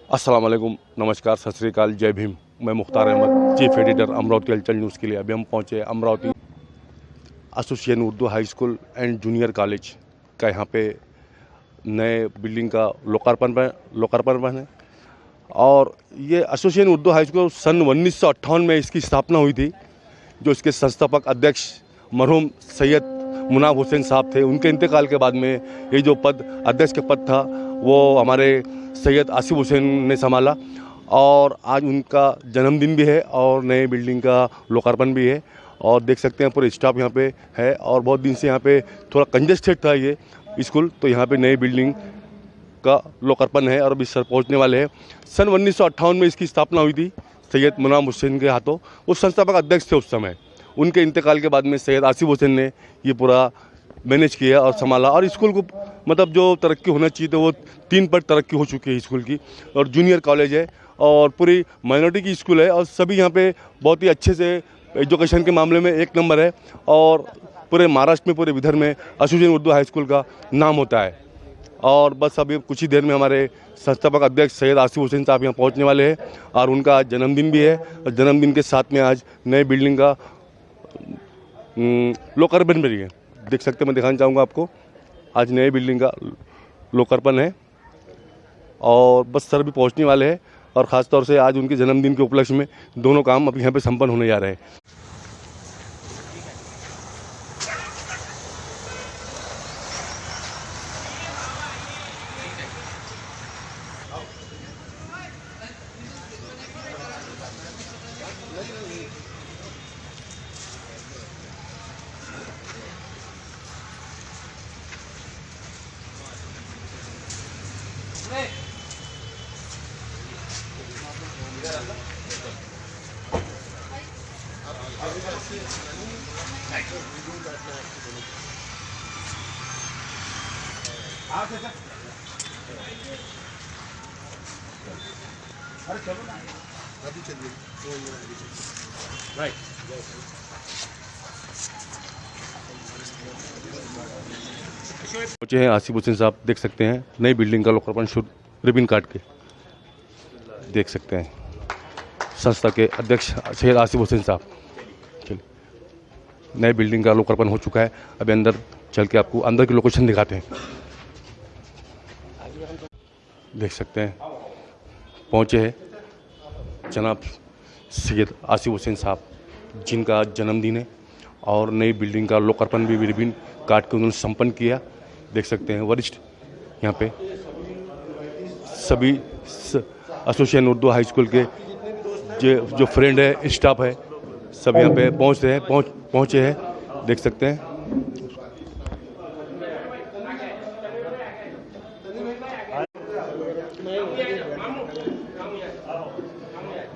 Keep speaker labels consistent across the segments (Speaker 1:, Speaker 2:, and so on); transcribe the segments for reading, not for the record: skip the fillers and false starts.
Speaker 1: अस्सलाम वालेकुम, नमस्कार, सत श्री अकाल, जय भीम। मैं मुख्तार अहमद, चीफ एडिटर अमरावती हलचल न्यूज़ के लिए। अभी हम पहुँचे Amravati association Urdu high school and junior college का यहाँ पे नए बिल्डिंग का लोकार्पण है। और ये एसोसिएशन उर्दू हाई स्कूल सन 1958 में इसकी स्थापना हुई थी। जो इसके संस्थापक अध्यक्ष मरहूम सैयद मुनाफ हुसैन साहब थे। उनके इंतकाल के बाद में ये जो पद अध्यक्ष के पद था वो हमारे सैयद आसिफ हुसैन ने संभाला। और आज उनका जन्मदिन भी है और नए बिल्डिंग का लोकार्पण भी है। और देख सकते हैं पूरे स्टाफ यहाँ पे है। और बहुत दिन से यहाँ पे थोड़ा कंजेस्टेड था ये स्कूल, तो यहाँ पे नई बिल्डिंग का लोकार्पण है और अभी सर पहुँचने वाले हैं। सन 1958 में इसकी स्थापना हुई थी सैयद मुनाफ हुसैन के हाथों। वो संस्थापक अध्यक्ष थे उस समय। उनके इंतकाल के बाद में सैयद आसिफ हुसैन ने ये पूरा मैनेज किया और संभाला। और स्कूल को मतलब जो तरक्की होना चाहिए तो वो 3 पर तरक्की हो चुकी है स्कूल की। और जूनियर कॉलेज है और पूरी माइनॉरिटी की स्कूल है और सभी यहाँ पे बहुत ही अच्छे से एजुकेशन के मामले में 1 नंबर है। और पूरे महाराष्ट्र में, पूरे विदर्भ में एसोसिएशन उर्दू हाई स्कूल का नाम होता है। और बस अभी कुछ ही देर में हमारे संस्थापक अध्यक्ष सैयद आसिफ हुसैन साहब यहाँ पहुँचने वाले हैं। और उनका जन्मदिन भी है और जन्मदिन के साथ में आज नए बिल्डिंग का लोकार्पण भी है। देख सकते हैं, मैं दिखाना चाहूँगा आपको, आज नए बिल्डिंग का लोकार्पण है और बस सर भी पहुँचने वाले हैं। और ख़ास तौर से आज उनके जन्मदिन के उपलक्ष्य में दोनों काम अभी यहाँ पे संपन्न होने जा रहे हैं। पहुंचे हैं आसिफ हुसैन साहब, देख सकते हैं नई बिल्डिंग का लोकार्पण शुरू रिबन काट के देख सकते हैं। संस्था के अध्यक्ष सैयद आसिफ हुसैन साहब। चलिए, नए बिल्डिंग का लोकार्पण हो चुका है। अभी अंदर चल के आपको अंदर की लोकेशन दिखाते हैं। देख सकते हैं पहुंचे हैं जनाब सैयद आसिफ हुसैन साहब, जिनका जन्मदिन है। और नई बिल्डिंग का लोकार्पण भी रिबन काट के उन्होंने संपन्न किया। देख सकते हैं वरिष्ठ यहाँ पे सभी एसोसिएशन उर्दू हाई स्कूल के जो फ्रेंड है, स्टाफ है, सब यहाँ पे पहुँचे हैं। देख सकते हैं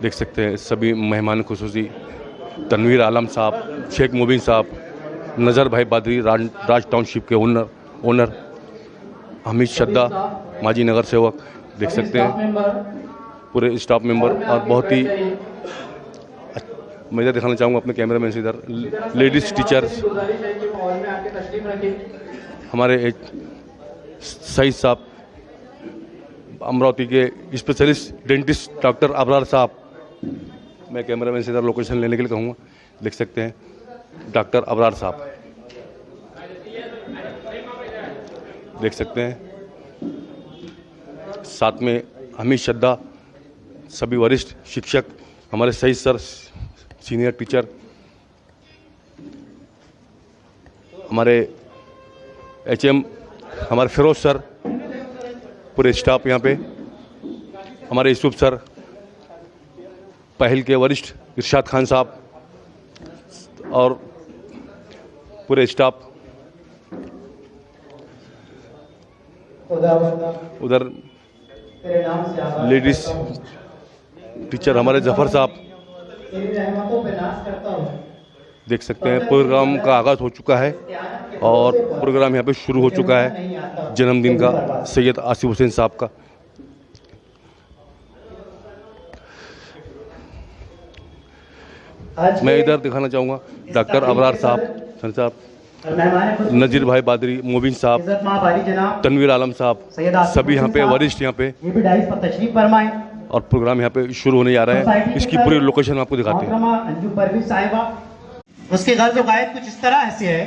Speaker 1: देख सकते हैं सभी मेहमान खुसूसी तनवीर आलम साहब, शेख मुबीन साहब, नज़र भाई बादरी, राज टाउनशिप के ओनर हमीद शद्दा, माजी नगर सेवक। देख सकते हैं पूरे स्टाफ मेंबर। और बहुत ही मैं इधर दिखाना चाहूँगा अपने कैमरामैन से, इधर लेडीज़ टीचर्स, हमारे सईद साहब, अमरावती के स्पेशलिस्ट डेंटिस्ट डॉक्टर अबरार साहब। मैं कैमरामैन से इधर लोकेशन लेने के लिए कहूँगा। देख सकते हैं डॉक्टर अबरार साहब, देख सकते हैं साथ में हमीद शद्दा, सभी वरिष्ठ शिक्षक, हमारे सईद सर सीनियर टीचर, हमारे HM हमारे फिरोज सर, पूरे स्टाफ यहाँ पे, हमारे यूसुफ सर, पहल के वरिष्ठ इरशाद खान साहब और पूरे स्टाफ। उधर लेडीज टीचर हमारे जफर साहब। देख सकते हैं प्रोग्राम का आगाज़ हो चुका है और प्रोग्राम यहाँ पे शुरू हो चुका है जन्मदिन का सैयद आसिफ हुसैन साहब का। मैं इधर दिखाना चाहूँगा डॉक्टर अबरार साहब, सर साहब, नज़ीर भाई बादरी, मोबिन साहब, तनवीर आलम साहब, सभी यहाँ पे वरिष्ठ यहाँ पे,
Speaker 2: ये भी डाइस पर तशरीफ फरमाएं
Speaker 1: और प्रोग्राम यहाँ पे शुरू होने जा रहा है। इसकी पूरी लोकेशन हम आपको दिखाते हैं।
Speaker 2: अंजुम परवीन साहिबा, उसके गर्ज़ वायद कुछ इस तरह से है,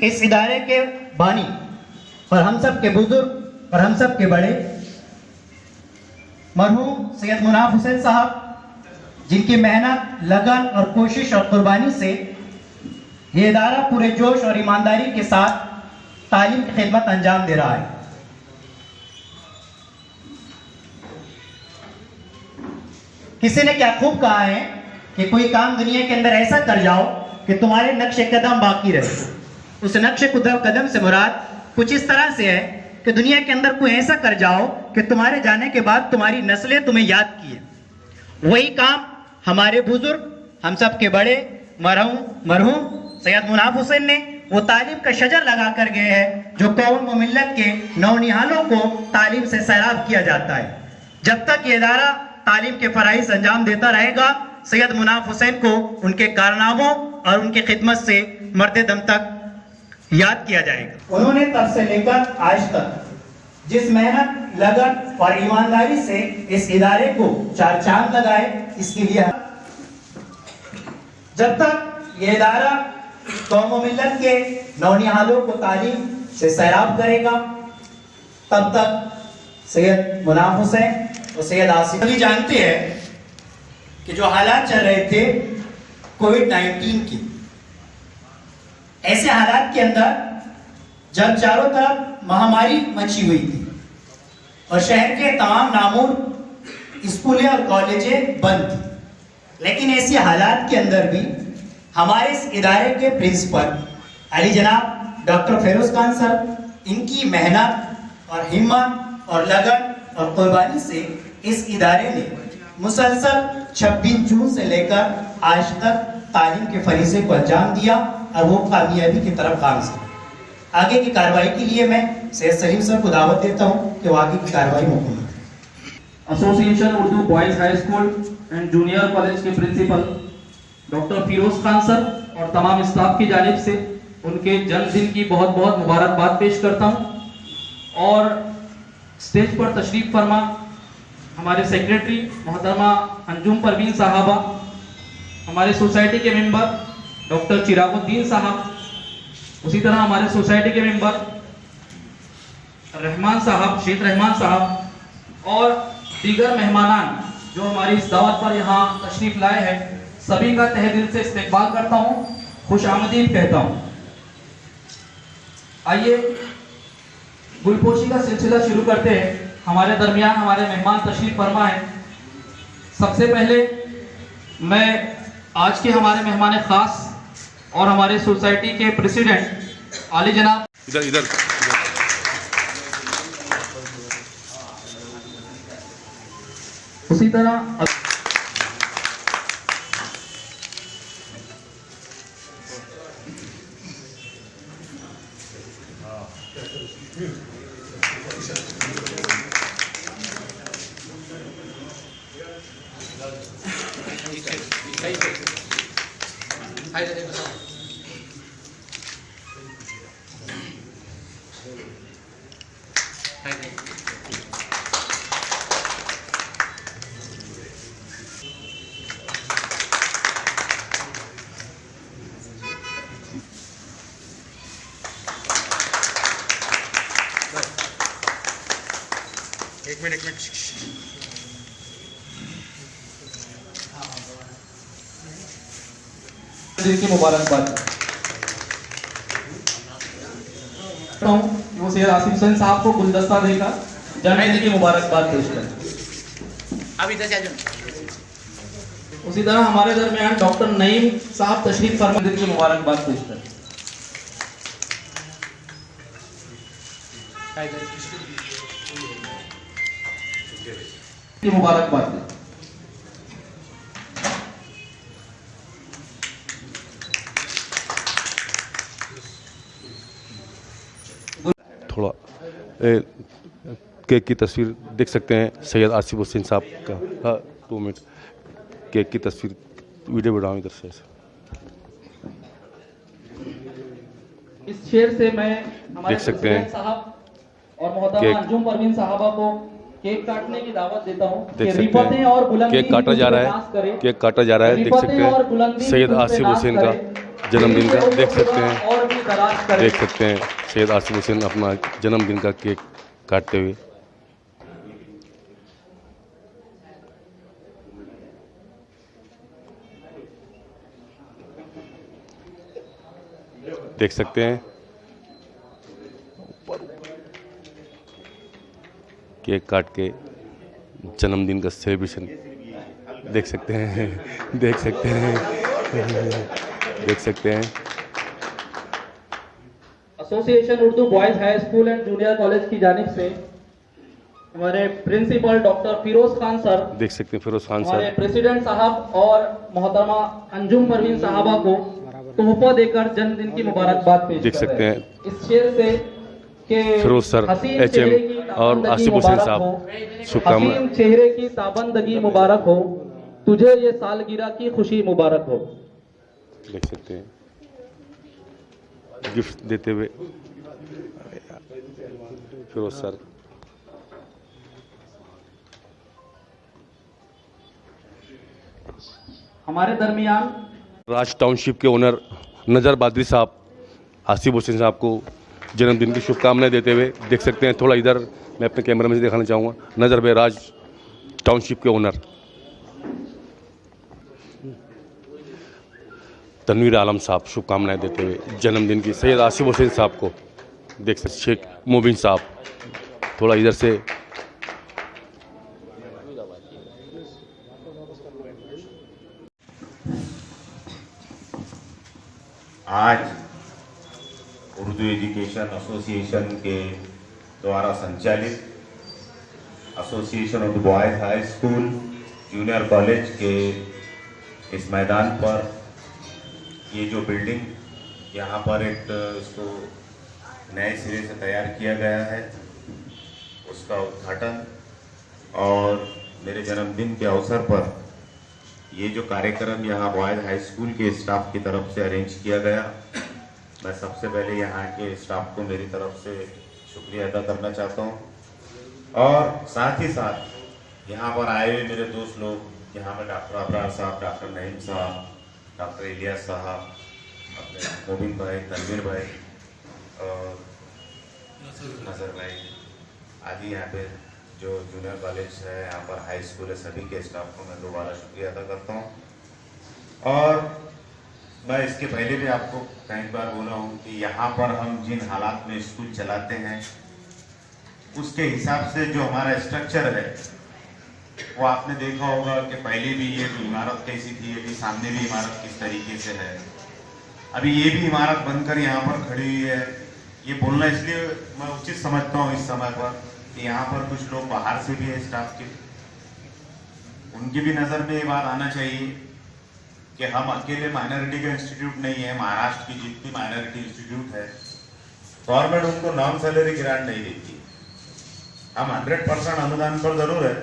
Speaker 2: इस इदारे के बानी और हम सब के बुजुर्ग और हम सब के बड़े मरहूम सैयद मुनाफ हुसैन साहब, जिनकी मेहनत, लगन और कोशिश और कुर्बानी से ये इदारा पूरे जोश और ईमानदारी के साथ तालीम की खिदमत अंजाम दे रहा है। किसी ने क्या खूब कहा है कि कोई काम दुनिया के अंदर ऐसा कर जाओ कि तुम्हारे नक्शे कदम बाकी रहे। उस नक्शे कदम से मुराद कुछ इस तरह से है कि दुनिया के अंदर कोई ऐसा कर जाओ कि तुम्हारे जाने के बाद तुम्हारी नस्लें तुम्हें याद किए। वही काम हमारे बुजुर्ग, हम सब के बड़े मरहूम सैयद मुनाफ हुसैन ने वो तालीम का शजर लगा कर गए हैं, जो कौम व मिल्लत के नौनिहालों को तालीम से सैराब किया जाता है। जब तक ये इदारा तालीम के फराइज अंजाम देता रहेगा, सैयद मुनाफ हुसैन को उनके कारनामों और उनकी खिदमत से मरते दम तक याद किया जाएगा। उन्होंने तब से लेकर आज तक जिस मेहनत, लगन और ईमानदारी से इस इदारे को चार चांद लगाए, इसके लिए जब तक ये इदारा कौम व मिल्लत के नौनिहालों को तालीम से सैराब करेगा, तब तक सैयद मुनाफ हुसैन और सैयद आसिफ अली जानते हैं कि जो हालात चल रहे थे कोविड-19 की, ऐसे हालात के अंदर जब चारों तरफ महामारी मची हुई थी और शहर के तमाम नामूर स्कूलें और कॉलेजें बंद थी, लेकिन ऐसे हालात के अंदर भी हमारे इस इदारे के प्रिंसिपल अली जनाब डॉक्टर फेरोज खान सर, इनकी मेहनत और हिम्मत और लगन और कुर्बानी से इस इदारे ने मुसलसल 26 जून से लेकर आज तक तालीम के फरीज़े को अंजाम दिया और वो कामयाबी की तरफ गामज़न। आगे की कार्रवाई के लिए मैं सैयद सलीम सर को दावत देता हूँ कि वो आगे की कार्रवाई मुकम्मल करें।
Speaker 3: Association Urdu boys high school and junior college के principal doctor Firoz Khan sir और तमाम स्टाफ की जानिब से उनके जन्मदिन की बहुत बहुत मुबारकबाद पेश करता हूँ। और स्टेज पर तशरीफ फरमा हमारे सेक्रेटरी मोहतरमा अंजुम परवीन साहबा, हमारे सोसाइटी के मेंबर डॉक्टर चिरागुद्दीन साहब, उसी तरह हमारे सोसाइटी के मेंबर रहमान साहब, शेख रहमान साहब और दीगर मेहमानान जो हमारी इस दावत पर यहाँ तशरीफ लाए हैं, सभी का तहे दिल से इस्तकबाल करता हूँ, खुश आमदीद कहता हूँ। आइए गुलपोशी का सिलसिला शुरू करते हैं। हमारे दरमियान हमारे मेहमान तशरीफ फरमा है। सबसे पहले मैं आज के हमारे मेहमान खास और हमारे सोसाइटी के प्रेसिडेंट आली जनाब
Speaker 1: इधर
Speaker 3: उसी तरह
Speaker 4: एक मिनट
Speaker 3: की मुबारकबाद वो सैयद आसिफ हुसैन साहब को गुलदस्ता देकर जन्मदिन की मुबारकबाद पेश करें।
Speaker 4: अब इधर चलो।
Speaker 3: उसी तरह हमारे दरमियान डॉक्टर नईम साहब तशरीफ फरमा दिन की मुबारकबाद पेश करें। मुबारकबाद दें।
Speaker 1: थोड़ा केक की तस्वीर देख सकते हैं सैयद आसिफ हुसैन साहब का। हाँ 2 मिनट केक की तस्वीर वीडियो बढ़ाऊँ इधर से।
Speaker 3: इस शेर से मैं हमारे
Speaker 1: देख सकते हैं
Speaker 3: प्रेसिडेंट साहब और मोहतरमा अंजुम परवीन साहबा को केक काटने की दावत देता हूँ कि
Speaker 1: देख सकते
Speaker 3: रिपतें और
Speaker 1: हैं
Speaker 3: बुलंदी
Speaker 1: केक काटा जा रहा है, केक काटा जा रहा है। देख सकते हैं सैयद आसिफ हुसैन का जन्मदिन का, देख सकते हैं,
Speaker 3: और भी दराज करें।
Speaker 1: देख सकते हैं सैयद आसिफ हुसैन अपना जन्मदिन का केक काटते हुए। देख सकते हैं केक काट के जन्मदिन का सेलिब्रेशन देख सकते हैं, देख सकते हैं, देख सकते हैं।
Speaker 3: Association Urdu boys high school and junior college की जानिब से हमारे principal doctor Firoz Khan sir,
Speaker 1: देख सकते हैं फिरोज खान
Speaker 3: हमारे
Speaker 1: सर,
Speaker 3: प्रेसिडेंट साहब और मोहतरमा अंजुम परवीन साहबा को तोहफा देकर जन्मदिन की मुबारकबाद पेश
Speaker 1: देख
Speaker 3: कर
Speaker 1: सकते
Speaker 3: रहे
Speaker 1: हैं
Speaker 3: इस शेर से कि
Speaker 1: फिरोज सर,
Speaker 3: हसीन
Speaker 1: HM
Speaker 3: चेहरे की
Speaker 1: और
Speaker 3: ताबंदगी
Speaker 1: आसिफ हुसैन
Speaker 3: मुबारक
Speaker 1: साहब,
Speaker 3: हो,
Speaker 1: शुभकामनाएं।
Speaker 3: हसीन चेहरे की ताबंदगी मुबारक हो, तुझे ये सालगिरह की खुशी मुबारक हो।
Speaker 1: देख सकते हैं गिफ्ट देते हुए फिरोज सर।
Speaker 3: हमारे दरमियान
Speaker 1: राज टाउनशिप के ओनर नज़र बादरी साहब आसिफ हुसैन साहब को जन्मदिन की शुभकामनाएं देते हुए देख सकते हैं। थोड़ा इधर मैं अपने कैमरा में से दिखाना चाहूँगा, नज़र भाई राज टाउनशिप के ओनर तनवीर आलम साहब शुभकामनाएं देते हुए जन्मदिन की सैयद आसिफ हुसैन साहब को देख सकते। शेख मुबीन साहब थोड़ा इधर से
Speaker 5: आज उर्दू एजुकेशन एसोसिएशन के द्वारा संचालित association of boys high school junior college के इस मैदान पर ये जो बिल्डिंग यहाँ पर एक इसको नए सिरे से तैयार किया गया है, उसका उद्घाटन और मेरे जन्मदिन के अवसर पर ये जो कार्यक्रम यहाँ बॉयज हाई स्कूल के स्टाफ की तरफ से अरेंज किया गया, मैं सबसे पहले यहाँ के स्टाफ को मेरी तरफ से शुक्रिया अदा करना चाहता हूँ। और साथ ही साथ यहाँ पर आए हुए मेरे दोस्त लोग, यहाँ पर डॉक्टर अबरार साहब, डॉक्टर नईम साहब, डॉक्टर इलियास साहब, अपने मोबिन भाई, तनवीर भाई और नजर भाई आदि यहाँ पे जो जूनियर कॉलेज है, यहाँ पर हाई स्कूल है, सभी के स्टाफ को मैं दोबारा शुक्रिया अदा करता हूँ। और मैं इसके पहले भी आपको कई बार बोला हूँ कि यहाँ पर हम जिन हालात में स्कूल चलाते हैं उसके हिसाब से जो हमारा स्ट्रक्चर है वो आपने देखा होगा कि पहले भी ये इमारत कैसी थी, अभी सामने भी इमारत किस तरीके से है, अभी ये भी इमारत बनकर यहाँ पर खड़ी हुई है। ये बोलना इसलिए मैं उचित समझता हूँ इस समय पर कि यहाँ पर कुछ लोग बाहर से भी है स्टाफ के, उनकी भी नज़र में ये बात आना चाहिए कि हम अकेले माइनॉरिटी का इंस्टीट्यूट नहीं है। महाराष्ट्र की जितनी माइनॉरिटी इंस्टीट्यूट है, गवर्नमेंट उनको नॉन सैलरी ग्रांट नहीं देती। हम 100% अनुदान पर जरूर है,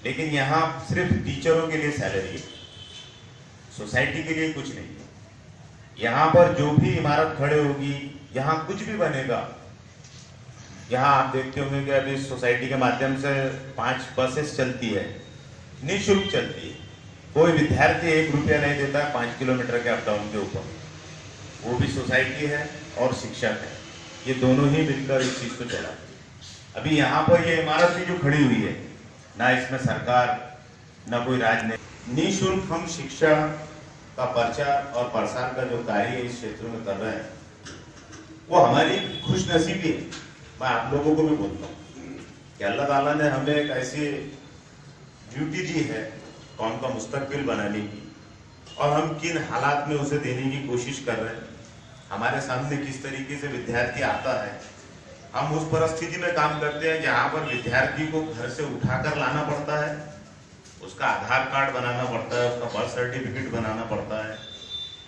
Speaker 5: लेकिन यहाँ सिर्फ टीचरों के लिए सैलरी है, सोसाइटी के लिए कुछ नहीं है। यहाँ पर जो भी इमारत खड़े होगी, यहाँ कुछ भी बनेगा, यहाँ आप देखते होंगे कि अभी सोसाइटी के माध्यम से 5 बसेस चलती है, निःशुल्क चलती है। कोई विद्यार्थी 1 रुपया नहीं देता है 5 किलोमीटर के अप डाउन के ऊपर। वो भी सोसाइटी है और शिक्षक है, ये दोनों ही मिलकर इस चीज़ को चलाते हैं। अभी यहाँ पर ये इमारत भी जो खड़ी हुई है, ना इसमें सरकार ना कोई राजनीति, निःशुल्क हम शिक्षा का प्रचार और प्रसार का जो कार्य इस क्षेत्र में कर रहे हैं, वो हमारी खुशनसीबी है। मैं आप लोगों को भी बोलता हूँ कि अल्लाह ताला ने हमें एक ऐसी ड्यूटी दी है कौम का मुस्तकबिल बनाने की, और हम किन हालात में उसे देने की कोशिश कर रहे हैं। हमारे सामने किस तरीके से विद्यार्थी आता है, हम उस परिस्थिति में काम करते हैं जहाँ पर विद्यार्थी को घर से उठाकर लाना पड़ता है, उसका आधार कार्ड बनाना पड़ता है, उसका बर्थ सर्टिफिकेट बनाना पड़ता है,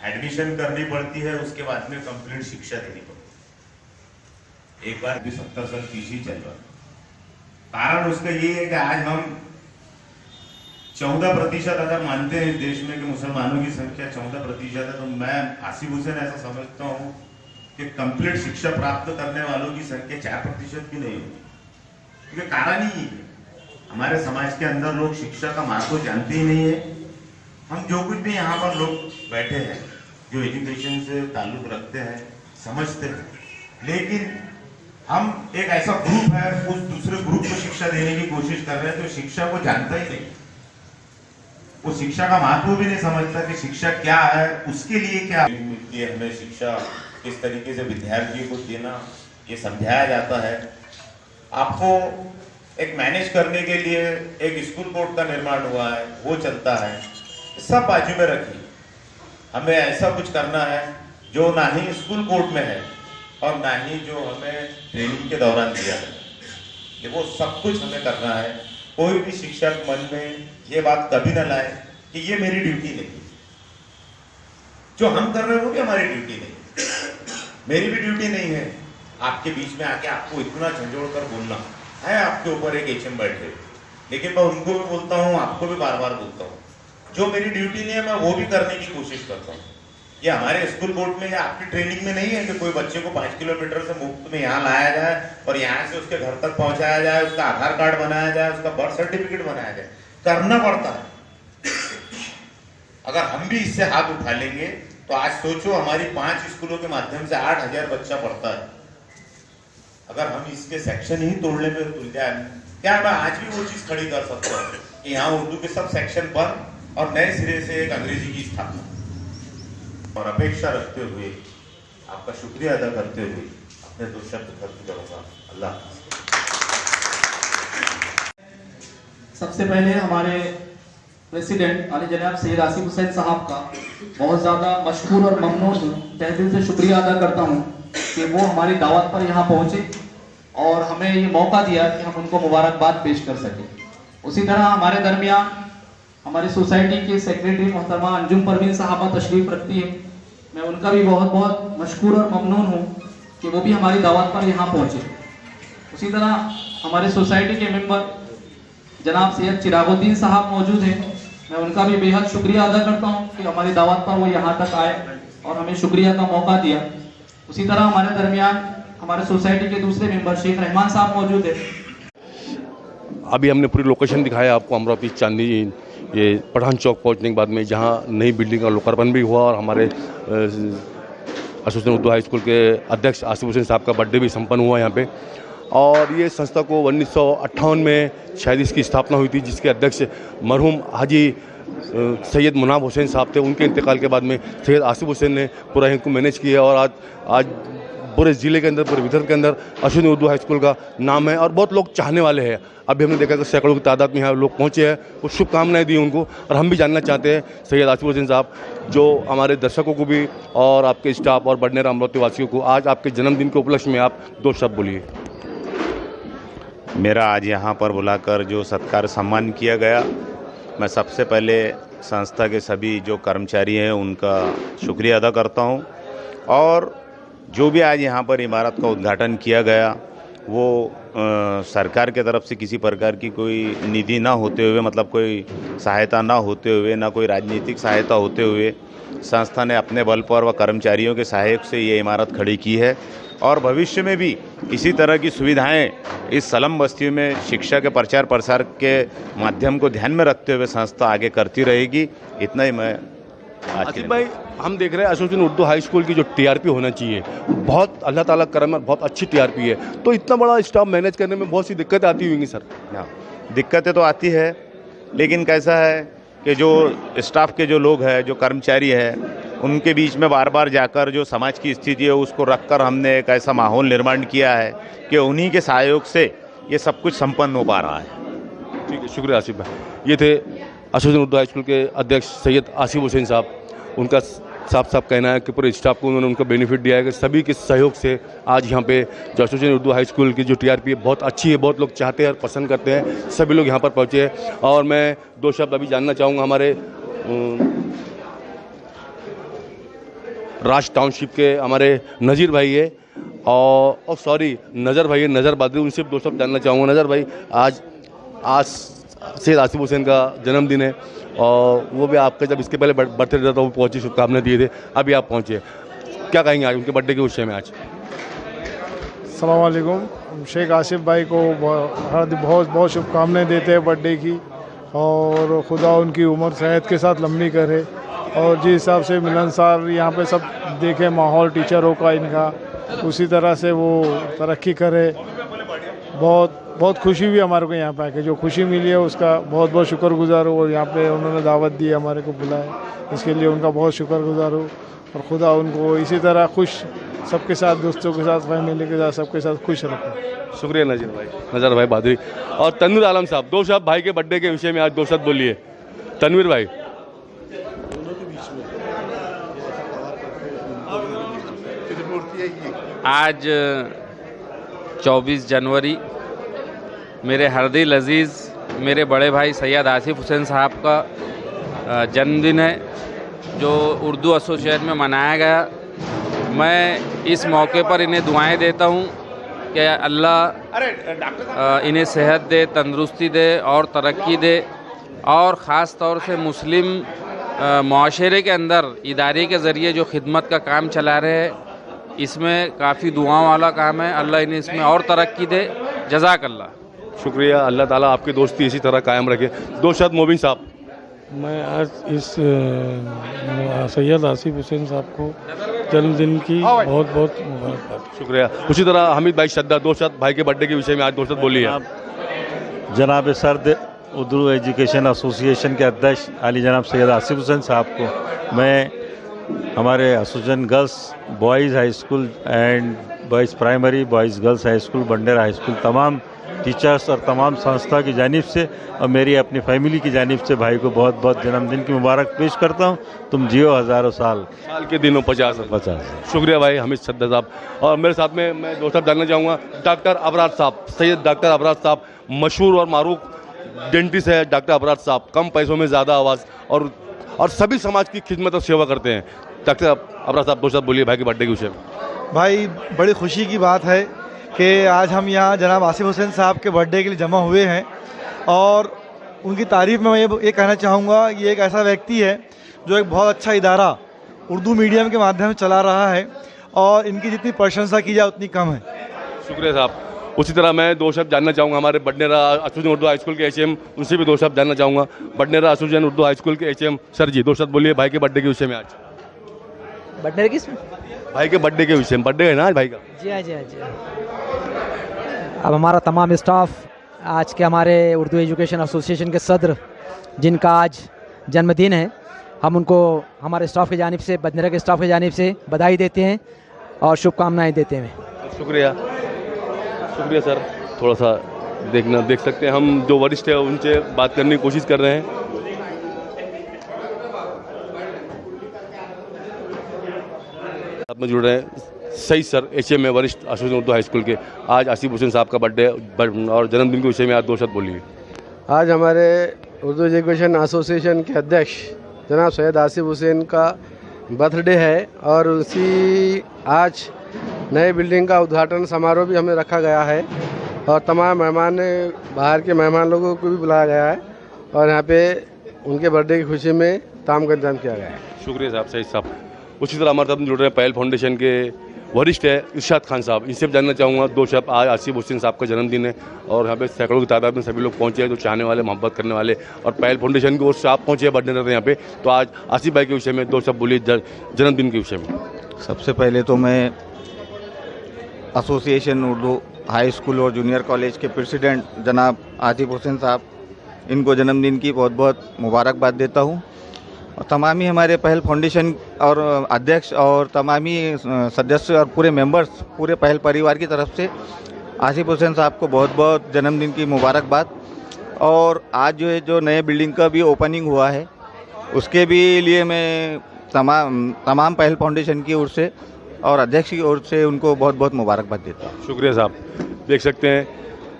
Speaker 5: एडमिशन करनी पड़ती है, उसके बाद में कंप्लीट शिक्षा देनी पड़ती है। एक बार भी 70 साल पीछे चल रहा। कारण उसका ये है कि आज हम 14% अगर मानते हैं इस देश में कि मुसलमानों की संख्या 14% है, तो मैं आसिफ हुसैन ऐसा समझता हूँ कि कंप्लीट शिक्षा प्राप्त करने वालों की संख्या 4% भी नहीं होती। क्योंकि कारण ही है हमारे समाज के अंदर लोग शिक्षा का महत्व जानते ही नहीं है। हम जो कुछ भी यहाँ पर लोग बैठे हैं जो एजुकेशन से ताल्लुक रखते हैं समझते हैं, लेकिन हम एक ऐसा ग्रुप है उस दूसरे ग्रुप को शिक्षा देने की कोशिश कर रहे हैं जो शिक्षा को जानता ही नहीं, वो शिक्षा का महत्व भी नहीं समझता कि शिक्षा क्या है, उसके लिए क्या हमें शिक्षा किस तरीके से विद्यार्थियों को देना ये समझाया जाता है। आपको एक मैनेज करने के लिए एक स्कूल बोर्ड का निर्माण हुआ है, वो चलता है, सब बाजू में रखिए। हमें ऐसा कुछ करना है जो ना ही स्कूल बोर्ड में है और ना ही जो हमें ट्रेनिंग के दौरान दिया है, कि वो सब कुछ हमें करना है। कोई भी शिक्षक मन में ये बात कभी ना लाए कि ये मेरी ड्यूटी नहीं, जो हम कर रहे हैं वो भी हमारी ड्यूटी नहीं, मेरी भी ड्यूटी नहीं है आपके बीच में आके आपको इतना झंझोड़ कर बोलना है। आपके ऊपर एक एचएम बैठे, लेकिन मैं उनको भी बोलता हूँ, आपको भी बार बार बोलता हूँ, जो मेरी ड्यूटी नहीं है मैं वो भी करने की कोशिश करता हूँ। ये हमारे स्कूल बोर्ड में या आपकी ट्रेनिंग में नहीं है कि कोई बच्चे को 5 किलोमीटर से मुफ्त में यहाँ लाया जाए और यहाँ से उसके घर तक पहुंचाया जाए, उसका आधार कार्ड बनाया जाए, उसका बर्थ सर्टिफिकेट बनाया जाए। करना पड़ता है। अगर हम भी इससे हाथ उठा लेंगे तो आज सोचो हमारी 5 स्कूलों के माध्यम से 8,000 बच्चा पढ़ता है। अगर हम इसके सेक्शन ही तोड़ने पे तुल जाए, क्या मैं आज भी वो चीज खड़ी कर सकता हूँ कि यहाँ उर्दू के सब सेक्शन बंद और नए सिरे से एक अंग्रेजी की स्थापना। और अपेक्षा रखते हुए आपका शुक्रिया अदा करते हुए अपने 2 शब्द खत्म करूंगा। अल्लाह हाफ़िज़।
Speaker 3: सबसे पहले हमारे प्रेसिडेंट आले जनाब सैयद आसिफ हुसैन साहब का बहुत ज़्यादा मशकूर और ममनून हूँ, तहे दिल से शुक्रिया अदा करता हूँ कि वो हमारी दावत पर यहाँ पहुँचे और हमें ये मौका दिया कि हम उनको मुबारकबाद पेश कर सकें। उसी तरह हमारे दरमियान हमारी सोसाइटी के सेक्रेटरी मोहतरमा अंजुम परवीन साहबा तशरीफ़ रखती है। मैं उनका भी बहुत बहुत मशकूर और ममनून हूँ कि वो भी हमारी दावत पर यहाँ पहुँचे। उसी तरह हमारे सोसाइटी के मेंबर जनाब सैयद चिरागुद्दीन साहब मौजूद हैं, मैं उनका भी बेहद शुक्रिया अदा करता हूँ कि हमारी दावत पर वो यहाँ तक आए और हमें शुक्रिया का मौका दिया। उसी तरह हमारे दरमियान हमारे सोसाइटी के दूसरे मेंबर शेख रहमान साहब मौजूद है।
Speaker 1: अभी हमने पूरी लोकेशन दिखाया आपको, अमरावती चांदी ये पठान चौक पहुंचने के बाद में, जहां नई बिल्डिंग का लोकार्पण भी हुआ और हमारे एसोसिएशन उर्दू हाई स्कूल के अध्यक्ष आसिफ हुसैन साहब का बर्थडे भी संपन्न हुआ यहाँ पे। और ये संस्था को 1958 में शायद इसकी स्थापना हुई थी, जिसके अध्यक्ष मरहूम हाजी सैयद मुनाब हुसैन साहब थे। उनके इंतकाल के बाद में सैयद आसिफ हुसैन ने पूरा इनको मैनेज किया और आज पूरे ज़िले के अंदर, पूरे विदर्भ के अंदर एसोसिएशन उर्दू हाई स्कूल का नाम है और बहुत लोग चाहने वाले हैं। अभी हमने देखा कि सैकड़ों की तादाद में यहाँ लोग पहुँचे हैं, वो शुभकामनाएं दी उनको। और हम भी जानना चाहते हैं सैयद आसिफ हुसैन साहब, जो हमारे दर्शकों को भी और आपके स्टाफ और बडनेरा अमरावती वासियों को आज आपके जन्मदिन के उपलक्ष्य में आप 2 शब्द बोलिए।
Speaker 5: मेरा आज यहाँ पर बुलाकर जो सत्कार सम्मान किया गया, मैं सबसे पहले संस्था के सभी जो कर्मचारी हैं उनका शुक्रिया अदा करता हूँ। और जो भी आज यहाँ पर इमारत का उद्घाटन किया गया वो सरकार के तरफ से किसी प्रकार की कोई निधि ना होते हुए, मतलब कोई सहायता ना होते हुए, ना कोई राजनीतिक सहायता होते हुए, संस्था ने अपने बल पर व कर्मचारियों के सहयोग से ये इमारत खड़ी की है। और भविष्य में भी इसी तरह की सुविधाएं इस सलम बस्तियों में शिक्षा के प्रचार प्रसार के माध्यम को ध्यान में रखते हुए संस्था आगे करती रहेगी। इतना ही मैं
Speaker 1: आसिफ भाई, हम देख रहे हैं एसोसिएशन उर्दू हाई स्कूल की जो टीआरपी होना चाहिए, बहुत अल्लाह ताला करम है, बहुत अच्छी टीआरपी है, तो इतना बड़ा स्टाफ मैनेज करने में बहुत सी दिक्कतें आती होंगी सर।
Speaker 5: हाँ, दिक्कतें तो आती है, लेकिन कैसा है कि जो स्टाफ के जो लोग हैं, जो कर्मचारी हैं, उनके बीच में बार बार जाकर जो समाज की स्थिति है उसको रखकर हमने एक ऐसा माहौल निर्माण किया है कि उन्हीं के सहयोग से ये सब कुछ संपन्न हो पा रहा है।
Speaker 1: ठीक है, शुक्रिया आसिफ भाई। ये थे एसोसिएशन उर्दू हाई स्कूल के अध्यक्ष सैयद आसिफ हुसैन साहब। उनका साफ साफ कहना है कि पूरे स्टाफ को उन्होंने उनका बेनिफिट दिया है कि सभी के सहयोग से आज यहाँ पे जो एसोसिएशन उर्दू हाई स्कूल की जो टीआरपी है बहुत अच्छी है, बहुत लोग चाहते हैं और पसंद करते हैं, सभी लोग यहाँ पर पहुँचे हैं। और मैं 2 शब्द अभी जानना चाहूँगा हमारे राज टाउनशिप के हमारे नज़ीर भाई है और सॉरी नज़र भाई है, नज़र बादरी, उनसे 2 शब्द जानना चाहूँगा। नज़र भाई, आज सैयद आसिफ हुसैन का जन्मदिन है और वो भी आपका जब इसके पहले बर्थडे था तो वो पहुँचे, शुभकामनाएं दिए थे, अभी आप पहुँचे, क्या कहेंगे आज उनके बर्थडे के विषय में आज?
Speaker 4: अस्सलाम वालेकुम। शेख आसिफ भाई को बहुत बहुत शुभकामनाएं देते हैं बर्थडे की, और खुदा उनकी उम्र सेहत के साथ लंबी करे, और जिस हिसाब से मिलनसार यहाँ पे सब देखे माहौल टीचरों का इनका, उसी तरह से वो तरक्की करे। बहुत बहुत खुशी हुई हमारे को यहाँ पे आके, जो खुशी मिली है उसका बहुत बहुत शुक्रगुजार हूँ। और यहाँ पे उन्होंने दावत दी, हमारे को बुलाया, इसके लिए उनका बहुत शुक्रगुजार हूँ। और खुदा उनको इसी तरह खुश सबके साथ, दोस्तों के साथ, फैमिली के साथ, सबके साथ खुश रखें।
Speaker 1: शुक्रिया नज़र भाई बहादुरी। और तनवीर आलम साहब, दो शब्द भाई के बर्थडे के विषय में आज दो शब्द बोलिए। तनवीर भाई।
Speaker 6: आज 24 जनवरी मेरे हरदिल अजीज़ मेरे बड़े भाई सैयद आसिफ हुसैन साहब का जन्मदिन है, जो उर्दू एसोसिएशन में मनाया गया। मैं इस मौके पर इन्हें दुआएं देता हूं कि अल्लाह इन्हें सेहत दे, तंदुरुस्ती दे और तरक्की दे, और ख़ास तौर से मुस्लिम माशरे के अंदर इदारे के ज़रिए जो खिदमत का काम चला रहे हैं, इसमें काफ़ी दुआओं वाला काम है। अल्लाह इन्हें इसमें और तरक्की दे। जज़ाकल्लाह।
Speaker 1: शुक्रिया, अल्लाह ताला आपकी दोस्ती इसी तरह कायम रखे। दो शब्द मोबिन साहब।
Speaker 4: मैं आज इस सैयद आसिफ हुसैन साहब को जन्मदिन की बहुत बहुत मुबारकबाद।
Speaker 1: शुक्रिया। उसी तरह हमीद भाई शद्दा, दो शब्द भाई के बर्थडे के विषय में आज दो शब्द बोलिए।
Speaker 7: जनाब सर उर्दू एजुकेशन एसोसिएशन के अध्यक्ष आली जनाब सैयद आसिफ हुसैन साहब को मैं हमारे association girls boys high school and boys primary, boys girls high school, Bandera high school, तमाम टीचर्स और तमाम संस्था की जानिब से और मेरी अपनी फैमिली की जानिब से भाई को बहुत बहुत जन्मदिन की मुबारक पेश करता हूँ। तुम जियो हज़ारों साल
Speaker 1: के दिनों 50। शुक्रिया भाई हमीद सद्दा साहब। और मेरे साथ में मैं दो शब्द जानना चाहूँगा डॉक्टर अबरार साहब, सैयद डॉक्टर अबरार साहब, मशहूर और मारूफ डेंटिस्ट है डॉक्टर अबरार साहब, कम पैसों में ज़्यादा आवाज़ और सभी समाज की खिदमत और सेवा करते हैं। डॉक्टर अबरार साहब दो शब्द बोलिए भाई के बर्थडे के विषय में।
Speaker 8: भाई बड़ी खुशी की बात है कि आज हम यहाँ जनाब आसिफ हुसैन साहब के बर्थडे के लिए जमा हुए हैं, और उनकी तारीफ़ में मैं ये कहना चाहूँगा, ये एक ऐसा व्यक्ति है जो एक बहुत अच्छा इदारा उर्दू मीडियम के माध्यम से चला रहा है, और इनकी जितनी प्रशंसा की जाए उतनी कम है।
Speaker 1: शुक्रिया साहब। उसी तरह मैं दो शब्द जानना चाहूँगा हमारे Badnera association Urdu high school के एचएम, उनसे भी दो शब्द जानना चाहूँगा। Badnera association Urdu high school के एचएम सर जी, दो शब्द बोलिए भाई के बर्थडे के विषय में। आज
Speaker 2: बर्थडे किस
Speaker 1: भाई के बर्थडे के विषय में, बर्थडे है ना आज भाई का?
Speaker 2: जी हाँ जी हाँ जी। अब हमारा तमाम स्टाफ, आज के हमारे उर्दू एजुकेशन एसोसिएशन के सदर जिनका आज जन्मदिन है, हम उनको हमारे स्टाफ की जानिब से, बडनेरा के स्टाफ की जानिब से बधाई देते हैं और शुभकामनाएं देते हैं।
Speaker 1: शुक्रिया सर। थोड़ा सा देख सकते हैं हम जो वरिष्ठ है उनसे बात करने की कोशिश कर रहे हैं। साथ में जुड़ रहे हैं सही सर, एचएम में वरिष्ठ एसोसिएशन उर्दू हाई स्कूल के। आज आसिफ हुसैन साहब का बर्थडे और जन्मदिन के विषय में आज दो शब्द बोलिए।
Speaker 9: आज हमारे उर्दू एजुकेशन एसोसिएशन के अध्यक्ष जनाब सैयद आसिफ हुसैन का बर्थडे है, और उसी आज नए बिल्डिंग का उद्घाटन समारोह भी हमें रखा गया है, और तमाम मेहमान, बाहर के मेहमान लोगों को भी बुलाया गया है, और यहाँ पे उनके बर्थडे की खुशी में ताम का इंतजाम किया गया है। शुक्रिया
Speaker 1: साहब, सही साहब। उसी तरह हमारे साथ जुड़ रहे हैं पहल फाउंडेशन के वरिष्ठ है इरशाद खान साहब, इनसे भी जानना चाहूँगा दो शब्द। आज आसिफ हुसैन साहब का जन्मदिन है और यहाँ पे सैकड़ों की तादाद में सभी लोग पहुँचे हैं, जो चाहने वाले, मोहब्बत करने वाले, और पहल फाउंडेशन की ओर से आप पहुँचे बढ़ने रहते हैं यहाँ पे। तो आज आसिफ भाई के विषय में दो शब्द बोलिए जन्मदिन के विषय में।
Speaker 7: सबसे पहले तो मैं एसोसिएशन उर्दू हाई स्कूल और जूनियर कॉलेज के प्रेसिडेंट जनाब आसिफ हुसैन साहब, इनको जन्मदिन की बहुत बहुत मुबारकबाद देता हूँ, और तमाम ही हमारे पहल फाउंडेशन और अध्यक्ष और तमाम ही सदस्य और पूरे मेंबर्स, पूरे पहल परिवार की तरफ से आसिफ हुसैन साहब को बहुत बहुत जन्मदिन की मुबारकबाद। और आज जो नए बिल्डिंग का भी ओपनिंग हुआ है, उसके भी लिए मैं तमाम पहल फाउंडेशन की ओर से और अध्यक्ष की ओर से उनको बहुत बहुत मुबारकबाद देता हूँ।
Speaker 1: शुक्रिया साहब। देख सकते हैं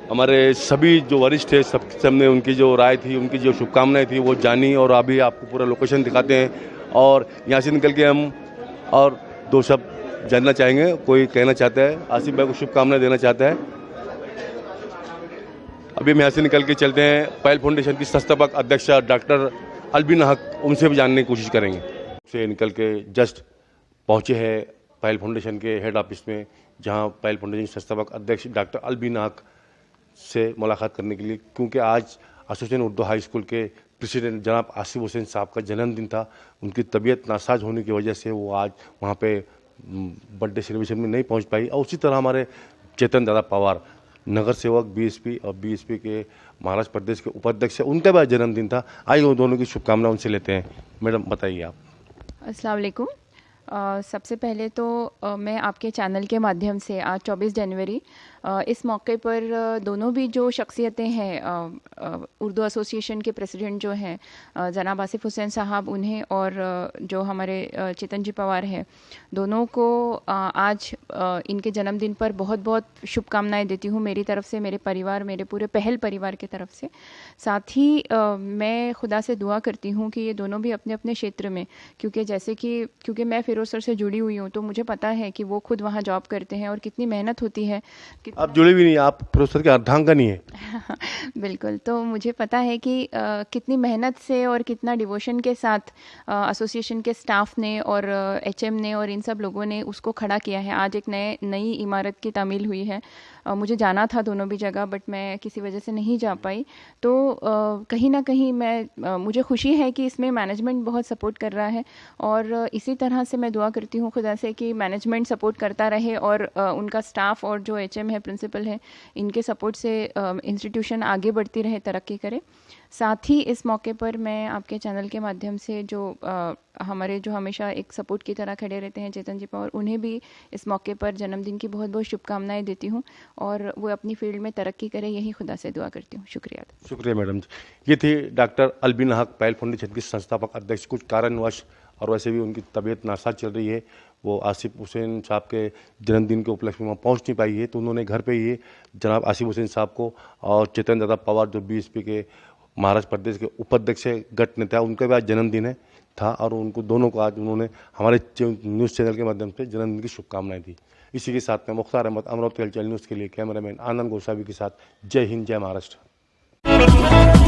Speaker 1: हमारे सभी जो वरिष्ठ है, सबने उनकी जो राय थी, उनकी जो शुभकामनाएं थी वो जानी, और अभी आपको पूरा लोकेशन दिखाते हैं। और यहाँ से निकल के हम और दो शब्द जानना चाहेंगे, कोई कहना चाहता है, आसिफ भाई को शुभकामनाएं देना चाहता है। अभी हम यहाँ से निकल के चलते हैं पहल फाउंडेशन की संस्थापक अध्यक्ष डॉक्टर अलबिना हक, उनसे भी जानने की कोशिश करेंगे। से निकल के जस्ट पहुँचे हैं पहल फाउंडेशन के हेड ऑफिस में, जहां पहल फाउंडेशन संस्थापक अध्यक्ष डॉक्टर अलबीन हक से मुलाकात करने के लिए, क्योंकि आज एसोसिएशन उर्दू हाई स्कूल के प्रेसिडेंट जनाब आसिफ हुसैन साहब का जन्मदिन था। उनकी तबीयत नासाज होने की वजह से वो आज वहाँ पे बर्थडे सेलिब्रेशन में नहीं पहुँच पाई। और उसी तरह हमारे चेतन दादा पवार नगर सेवक बीएसपी और बीएसपी के महाराष्ट्र प्रदेश के उपाध्यक्ष, उनका भी आज जन्मदिन था। आइए वो दोनों की शुभकामनाएं उनसे लेते हैं। मैडम बताइए आप।
Speaker 10: अस्सलाम वालेकुम। सबसे पहले तो मैं आपके चैनल के माध्यम से आज 24 जनवरी इस मौके पर दोनों भी जो शख्सियतें हैं, उर्दू एसोसिएशन के प्रेसिडेंट जो हैं जनाब आसिफ हुसैन साहब, उन्हें और जो हमारे चेतन जी पवार हैं, दोनों को आज इनके जन्मदिन पर बहुत बहुत शुभकामनाएं देती हूँ मेरी तरफ से, मेरे परिवार, मेरे पूरे पहल परिवार की तरफ से। साथ ही मैं खुदा से दुआ करती हूँ कि ये दोनों भी अपने अपने क्षेत्र में, क्योंकि मैं फिरोज सर से जुड़ी हुई हूँ, तो मुझे पता है कि वो खुद वहाँ जॉब करते हैं और कितनी मेहनत होती है।
Speaker 1: आप जुड़े भी नहीं, आप फिरोज सर के अर्धांगिनी है।
Speaker 10: बिल्कुल, तो मुझे पता है कि कितनी मेहनत से और कितना डिवोशन के साथ एसोसिएशन के स्टाफ ने और एचएम ने और इन सब लोगों ने उसको खड़ा किया है। आज एक नई इमारत की तामील हुई है। मुझे जाना था दोनों भी जगह, बट मैं किसी वजह से नहीं जा पाई। तो कहीं ना कहीं मुझे खुशी है कि इसमें मैनेजमेंट बहुत सपोर्ट कर रहा है, और इसी तरह से मैं दुआ करती हूँ खुदा से कि मैनेजमेंट सपोर्ट करता रहे और उनका स्टाफ और जो एचएम है, प्रिंसिपल है, इनके सपोर्ट से इंस्टीट्यूशन आगे बढ़ती रहे, तरक्की करे। साथ ही इस मौके पर मैं आपके चैनल के माध्यम से जो हमारे जो हमेशा एक सपोर्ट की तरह खड़े रहते हैं चेतन जी पवार, उन्हें भी इस मौके पर जन्मदिन की बहुत बहुत शुभकामनाएं देती हूं, और वो अपनी फील्ड में तरक्की करें, यही खुदा से दुआ करती हूं। शुक्रिया
Speaker 1: मैडम जी। ये थी डॉक्टर अलबीन हक, पहल फाउंडेशन की संस्थापक अध्यक्ष। कुछ कारणवश और वैसे भी उनकी तबीयत नासाज चल रही है, वो आसिफ हुसैन साहब के जन्मदिन के उपलक्ष्य में वहाँ पहुँच नहीं पाई है, तो उन्होंने घर पे ही जनाब आसिफ हुसैन साहब को और चेतन दादा पवार जो बीएसपी के महाराष्ट्र प्रदेश के उपाध्यक्ष गट नेता, उनका भी आज जन्मदिन था, और उनको दोनों को आज उन्होंने हमारे न्यूज़ चैनल के माध्यम से जन्मदिन की शुभकामनाएं दी। इसी के साथ में मुख्तार अहमद, अमरावती हलचल न्यूज़ के लिए कैमरामैन आनंद गोसावी के साथ, जय हिंद, जय महाराष्ट्र।